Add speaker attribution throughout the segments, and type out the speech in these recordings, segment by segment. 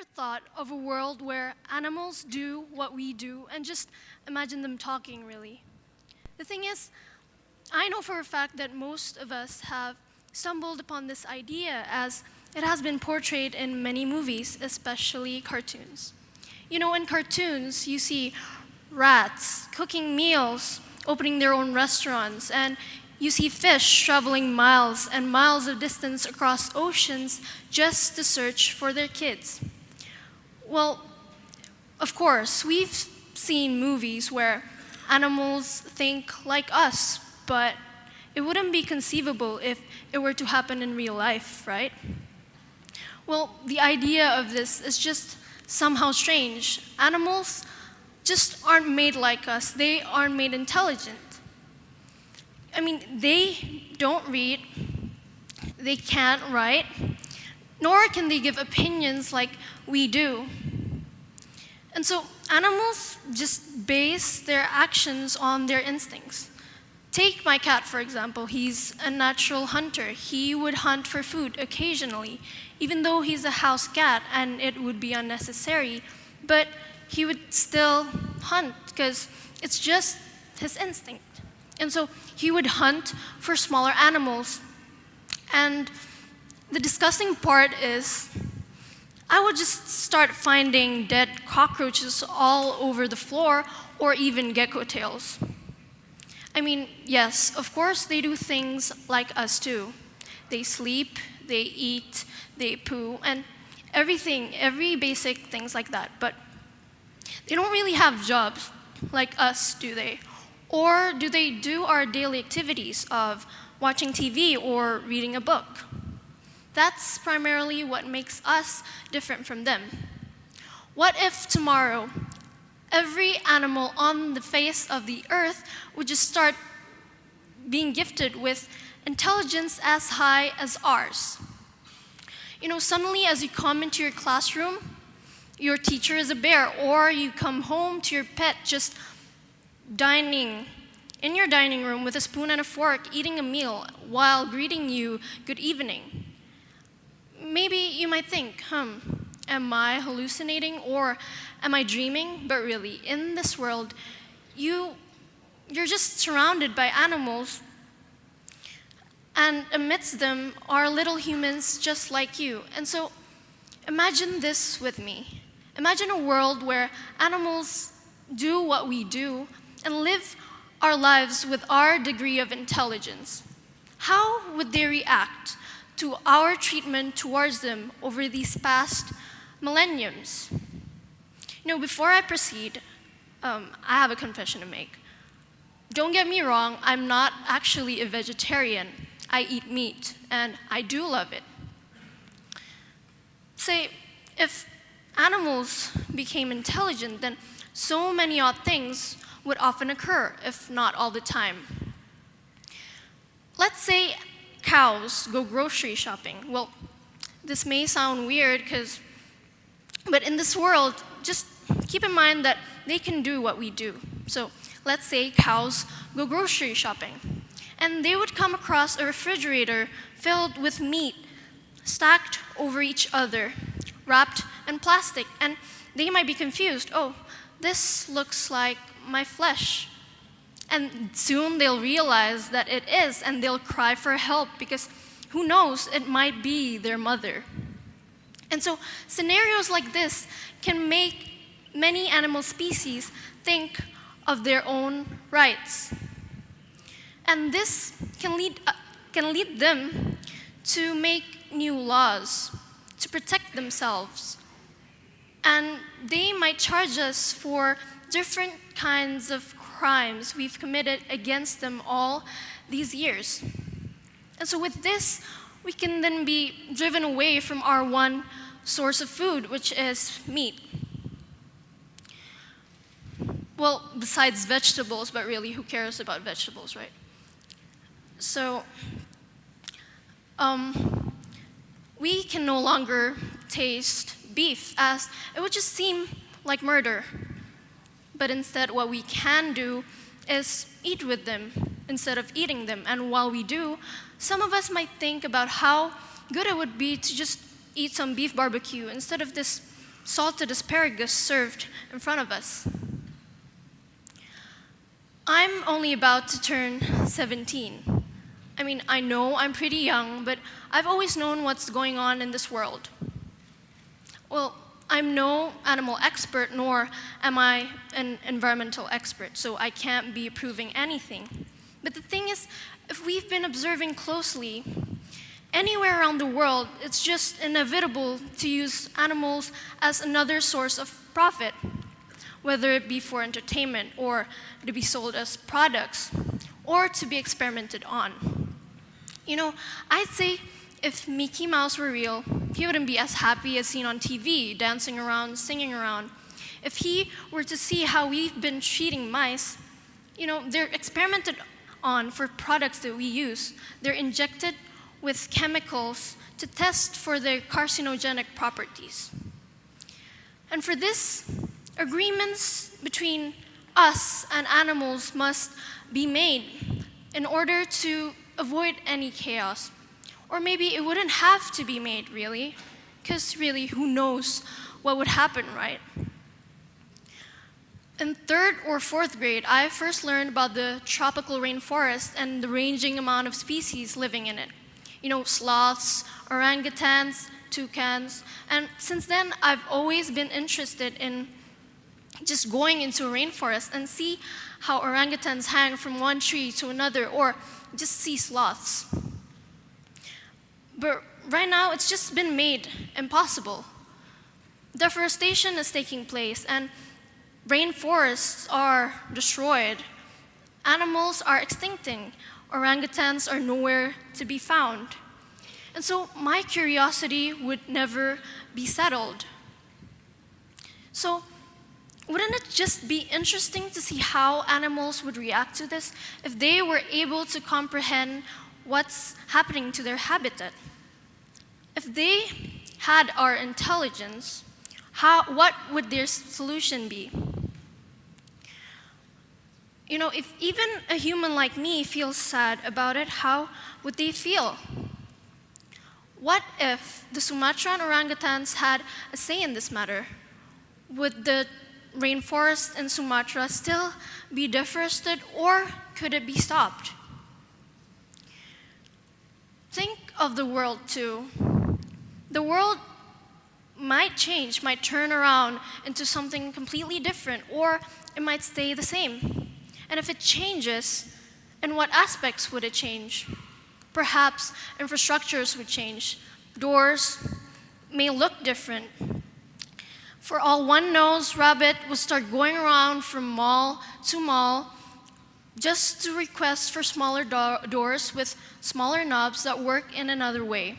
Speaker 1: ever thought of a world where animals do what we do and just imagine them talking, really? The thing is, I know for a fact that most of us have stumbled upon this idea as it has been portrayed in many movies, especially cartoons. You know, in cartoons, you see rats cooking meals, opening their own restaurants, and you see fish traveling miles and miles of distance across oceans just to search for their kids. Well, of course, we've seen movies where animals think like us, but it wouldn't be conceivable if it were to happen in real life, right? Well, the idea of this is just somehow strange. Animals just aren't made like us. They aren't made intelligent. I mean, they don't read, they can't write, nor can they give opinions like we do. And so animals just base their actions on their instincts. Take my cat, for example. He's a natural hunter. He would hunt for food occasionally, even though he's a house cat and it would be unnecessary. But he would still hunt because it's just his instinct. And so he would hunt for smaller animals. And the disgusting part is, I would just start finding dead cockroaches all over the floor or even gecko tails. I mean, yes, of course they do things like us too. They sleep, they eat, they poo, and everything, every basic things like that. But they don't really have jobs like us, do they? Or do they do our daily activities of watching TV or reading a book? That's primarily what makes us different from them. What if tomorrow, every animal on the face of the earth would just start being gifted with intelligence as high as ours? You know, suddenly as you come into your classroom, your teacher is a bear, or you come home to your pet just dining in your dining room with a spoon and a fork, eating a meal while greeting you good evening. Maybe you might think, am I hallucinating or am I dreaming? But really, in this world, you're just surrounded by animals, and amidst them are little humans just like you. And so imagine this with me. Imagine a world where animals do what we do and live our lives with our degree of intelligence. How would they react to our treatment towards them over these past millenniums? You know, before I proceed, I have a confession to make. Don't get me wrong, I'm not actually a vegetarian. I eat meat, and I do love it. Say, if animals became intelligent, then so many odd things would often occur, if not all the time. Let's say cows go grocery shopping. Well, this may sound weird, but in this world, just keep in mind that they can do what we do. So let's say cows go grocery shopping, and they would come across a refrigerator filled with meat stacked over each other, wrapped in plastic, and they might be confused. Oh, this looks like my flesh. And soon they'll realize that it is, and they'll cry for help because who knows, it might be their mother. And so scenarios like this can make many animal species think of their own rights. And this can lead them to make new laws to protect themselves. And they might charge us for different kinds of crimes we've committed against them all these years. And so with this, we can then be driven away from our one source of food, which is meat. Well, besides vegetables, but really, who cares about vegetables, right? So, we can no longer taste beef, as it would just seem like murder. But instead, what we can do is eat with them instead of eating them. And while we do, some of us might think about how good it would be to just eat some beef barbecue instead of this salted asparagus served in front of us. I'm only about to turn 17. I mean, I know I'm pretty young, but I've always known what's going on in this world. Well, I'm no animal expert, nor am I an environmental expert, so I can't be approving anything. But the thing is, if we've been observing closely, anywhere around the world, it's just inevitable to use animals as another source of profit, whether it be for entertainment or to be sold as products or to be experimented on. You know, I'd say if Mickey Mouse were real, he wouldn't be as happy as seen on TV, dancing around, singing around. If he were to see how we've been treating mice, you know, they're experimented on for products that we use. They're injected with chemicals to test for their carcinogenic properties. And for this, agreements between us and animals must be made in order to avoid any chaos. Or maybe it wouldn't have to be made, really, because really, who knows what would happen, right? In 3rd or 4th grade, I first learned about the tropical rainforest and the ranging amount of species living in it. You know, sloths, orangutans, toucans, and since then, I've always been interested in just going into a rainforest and see how orangutans hang from one tree to another, or just see sloths. But right now, it's just been made impossible. Deforestation is taking place, and rainforests are destroyed. Animals are extincting. Orangutans are nowhere to be found. And so my curiosity would never be settled. So wouldn't it just be interesting to see how animals would react to this if they were able to comprehend what's happening to their habitat? If they had our intelligence, what would their solution be? You know, if even a human like me feels sad about it, how would they feel? What if the Sumatran orangutans had a say in this matter? Would the rainforest in Sumatra still be deforested, or could it be stopped? Think of the world too. The world might change, might turn around into something completely different, or it might stay the same. And if it changes, in what aspects would it change? Perhaps infrastructures would change. Doors may look different. For all one knows, rabbit will start going around from mall to mall just to request for smaller doors with smaller knobs that work in another way.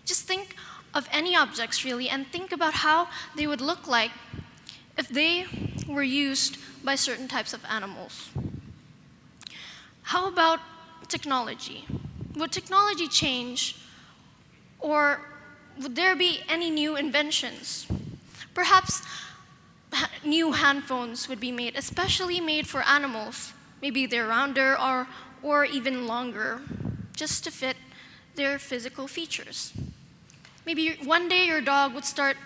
Speaker 1: Just think of any objects, really, and think about how they would look like if they were used by certain types of animals. How about technology? Would technology change, or would there be any new inventions? Perhaps new handphones would be made, especially made for animals. Maybe they're rounder or even longer, just to fit their physical features. Maybe one day your dog would start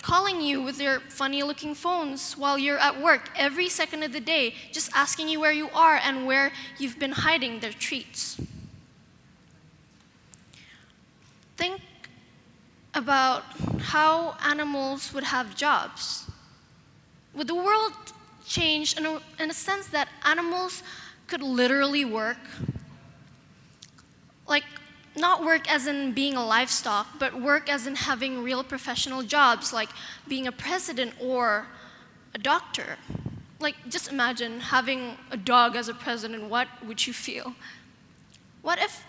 Speaker 1: calling you with their funny-looking phones while you're at work every second of the day, just asking you where you are and where you've been hiding their treats. Think about how animals would have jobs. Would the world change in a sense that animals could literally work? Like, not work as in being a livestock, but work as in having real professional jobs, like being a president or a doctor. Like, just imagine having a dog as a president. What would you feel? What if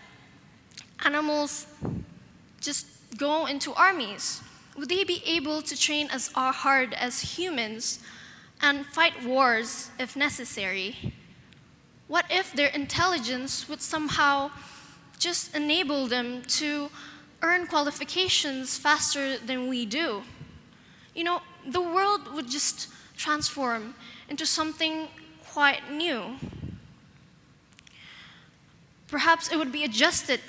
Speaker 1: animals just go into armies? Would they be able to train as hard as humans and fight wars if necessary? What if their intelligence would somehow just enable them to earn qualifications faster than we do? You know, the world would just transform into something quite new. Perhaps it would be adjusted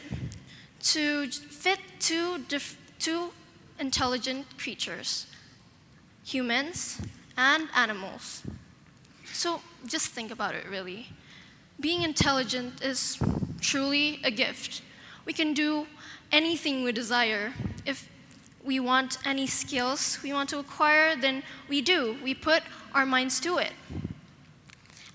Speaker 1: to fit two intelligent creatures. humans, and animals. So just think about it, really. Being intelligent is truly a gift. We can do anything we desire. If we want any skills we want to acquire, then we do. We put our minds to it.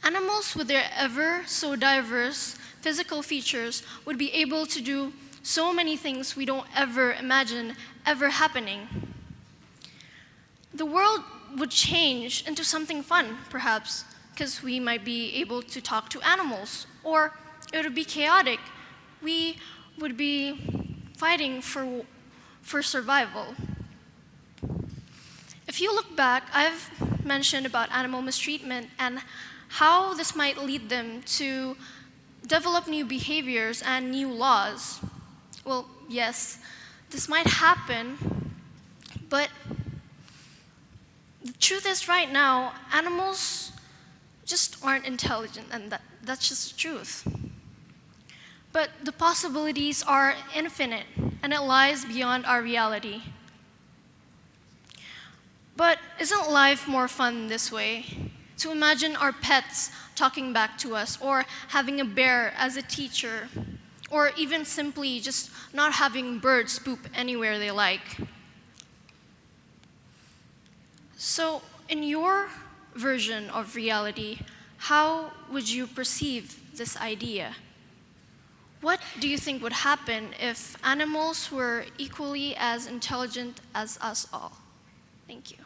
Speaker 1: Animals, with their ever so diverse physical features, would be able to do so many things we don't ever imagine ever happening. The world would change into something fun, perhaps, because we might be able to talk to animals, or it would be chaotic. We would be fighting for survival. If you look back, I've mentioned about animal mistreatment and how this might lead them to develop new behaviors and new laws. Well, yes, this might happen, but the truth is right now, animals just aren't intelligent, and that's just the truth. But the possibilities are infinite, and it lies beyond our reality. But isn't life more fun this way? To imagine our pets talking back to us, or having a bear as a teacher, or even simply just not having birds poop anywhere they like. So, in your version of reality, how would you perceive this idea? What do you think would happen if animals were equally as intelligent as us all? Thank you.